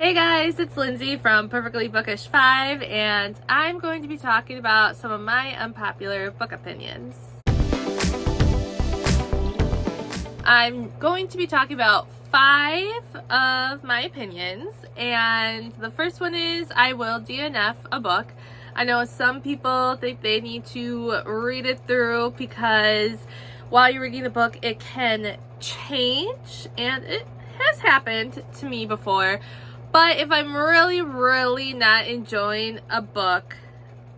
Hey guys, it's Lindsay from Perfectly Bookish 5, and I'm going to be talking about some of my unpopular book opinions. I'm going to be talking about 5 of my opinions, and the first one is I will DNF a book. I know some people think they need to read it through because while you're reading the book, it can change, and it has happened to me before. But if I'm really not enjoying a book,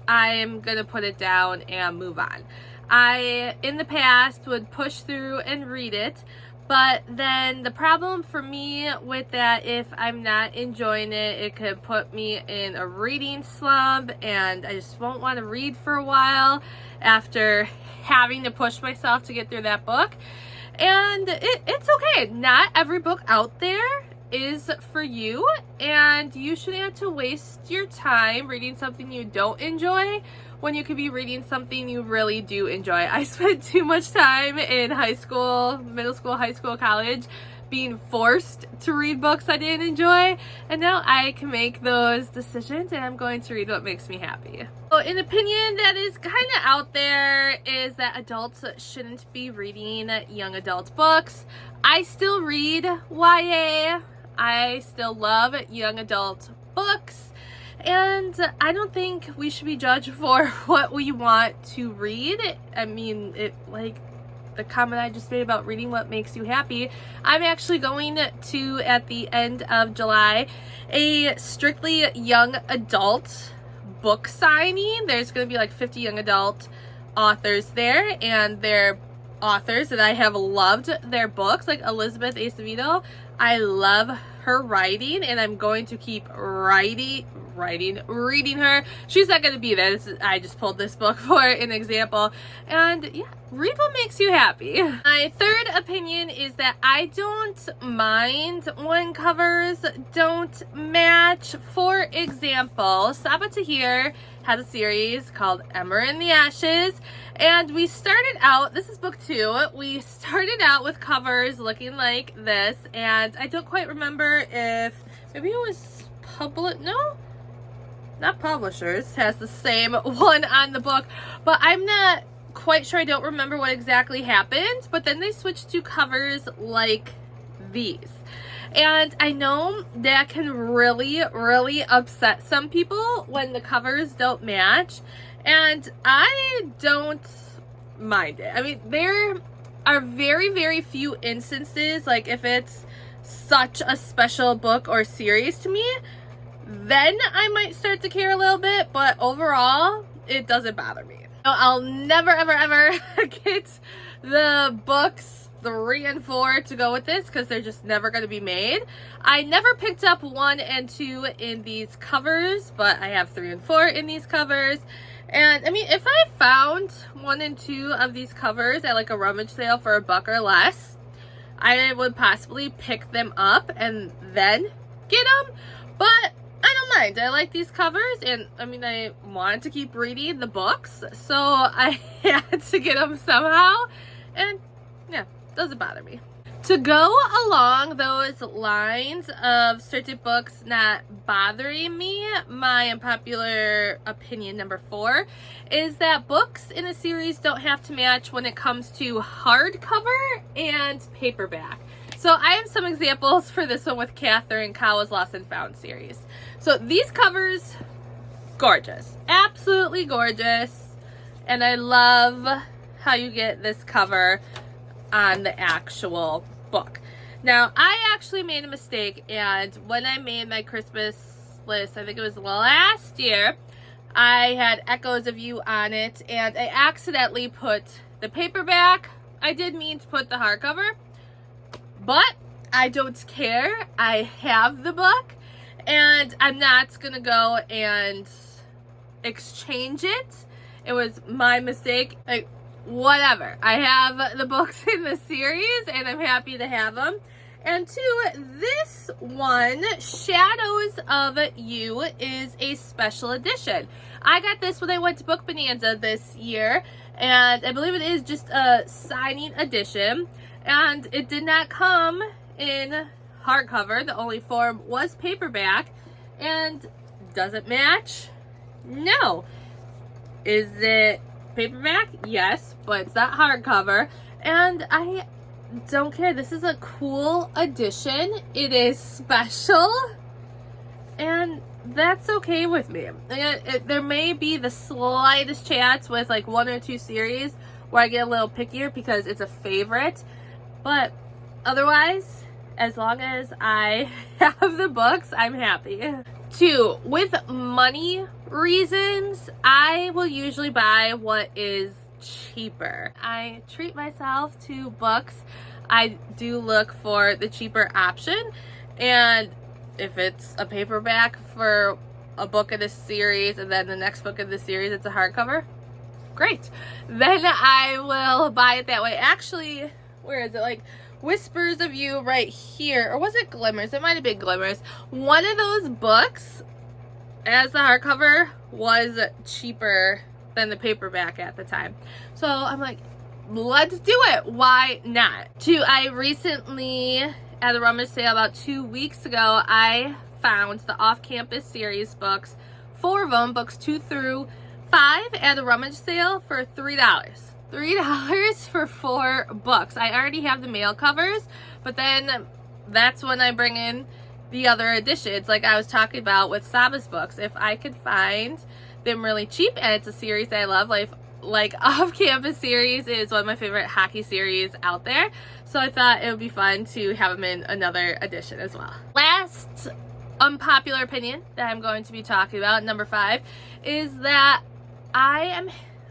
I'm gonna put it down and move on. I, in the past, would push through and read it, but then the problem for me with that, if I'm not enjoying it, it could put me in a reading slump, and I just won't want to read for a while after having to push myself to get through that book. And it's okay. Not every book out there is for you, and you shouldn't have to waste your time reading something you don't enjoy when you could be reading something you really do enjoy. I spent too much time in high school, middle school, high school, college being forced to read books I didn't enjoy, and now I can make those decisions and I'm going to read what makes me happy. So an opinion that is kind of out there is that adults shouldn't be reading young adult books. I still read YA. I still love young adult books, and I don't think we should be judged for what we want to read. I mean, like the comment I just made about reading what makes you happy. I'm actually going to, at the end of July, a strictly young adult book signing. There's going to be like 50 young adult authors there, and they're authors that I have loved their books, like Elizabeth Acevedo. I love her writing, and I'm going to keep reading her. She's not going to be there. I just pulled this book for an example. And yeah, read what makes you happy. My third opinion is that I don't mind when covers don't match. For example, Saba Tahir has a series called Emmer in the Ashes, and we started out, this is book 2, we started out with covers looking like this, and I don't quite remember if, maybe it was not Publishers has the same one on the book, but I'm not quite sure. I don't remember what exactly happened, but then they switched to covers like these. And I know that can really upset some people when the covers don't match, and I don't mind it. I mean, there are very few instances, like if it's such a special book or series to me, then I might start to care a little bit, but overall, it doesn't bother me. I'll never ever get the books 3 and 4 to go with this because they're just never going to be made. I never picked up 1 and 2 in these covers, but I have 3 and 4 in these covers. And I mean, if I found 1 and 2 of these covers at like a rummage sale for $1 or less, I would possibly pick them up and then get them. But I don't mind. I like these covers, and I mean, I wanted to keep reading the books, so I had to get them somehow, and yeah, doesn't bother me. To go along those lines of certain books not bothering me, my unpopular opinion number 4 is that books in a series don't have to match when it comes to hardcover and paperback. So I have some examples for this one with Catherine Kawa's Lost and Found series. So these covers, gorgeous, absolutely gorgeous, and I love how you get this cover on the actual book. Now, I actually made a mistake, and when I made my Christmas list, I think it was last year, I had Echoes of You on it, and I accidentally put the paperback. I did mean to put the hardcover, but I don't care. I have the book, and I'm not gonna go and exchange it. It was my mistake. Like, whatever. I have the books in the series, and I'm happy to have them. And 2, this one, Shadows of You, is a special edition. I got this when I went to Book Bonanza this year, and I believe it is just a signing edition. And it did not come in hardcover. The only form was paperback. And does it match? No. Is it paperback? Yes, but it's not hardcover. And I don't care. This is a cool edition. It is special. And that's okay with me. There may be the slightest chance with like 1 or 2 series where I get a little pickier because it's a favorite. But otherwise, as long as I have the books, I'm happy. 2, with money reasons, I will usually buy what is cheaper. I treat myself to books. I do look for the cheaper option, and if it's a paperback for a book in a series and then the next book in the series it's a hardcover, great. Then I will buy it that way. Actually, where is it? Like Whispers of You right here, or was it Glimmers? It might have been Glimmers. One of those books as the hardcover was cheaper than the paperback at the time. So I'm like, let's do it. Why not? 2, I recently, at the rummage sale about 2 weeks ago, I found the off-campus series books, 4 of them, books 2 through 5, at a rummage sale for $3. $3 for 4 books. I already have the mail covers, but then that's when I bring in the other editions, like I was talking about with Saba's books. If I could find them really cheap, and it's a series that I love, like Off-Campus series is one of my favorite hockey series out there, so I thought it would be fun to have them in another edition as well. Last unpopular opinion that I'm going to be talking about, number 5, is that I am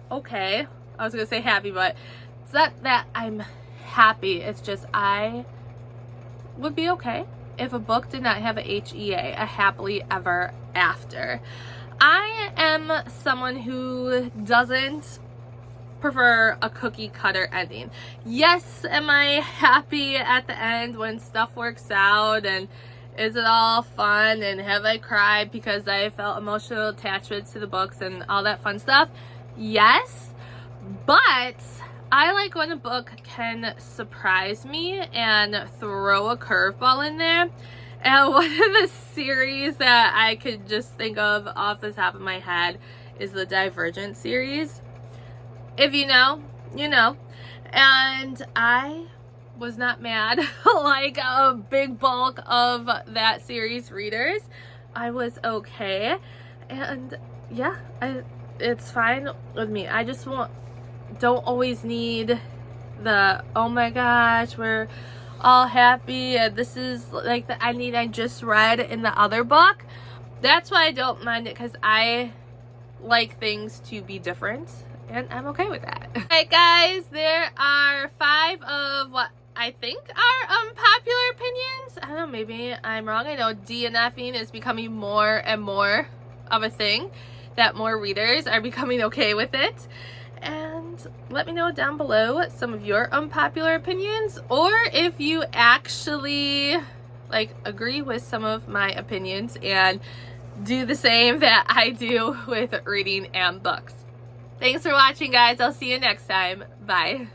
okay. I was gonna say happy, but it's not that I'm happy. It's just I would be okay if a book did not have a HEA, a happily ever after. I am someone who doesn't prefer a cookie cutter ending. Yes, am I happy at the end when stuff works out, and is it all fun, and have I cried because I felt emotional attachments to the books and all that fun stuff? Yes, but I like when a book can surprise me and throw a curveball in there. And one of the series that I could just think of off the top of my head is the Divergent series. If you know, you know. And I was not mad like a big bulk of that series readers. I was okay. And yeah, it's fine with me. I just don't always need the, oh my gosh, we're all happy and this is like the ending I just read in the other book. That's why I don't mind it, because I like things to be different and I'm okay with that. Alright guys, there are 5 of what I think are unpopular opinions. I don't know, maybe I'm wrong. I know DNFing is becoming more and more of a thing, that more readers are becoming okay with it. And let me know down below some of your unpopular opinions, or if you actually like agree with some of my opinions and do the same that I do with reading and books. Thanks for watching, guys. I'll see you next time. Bye.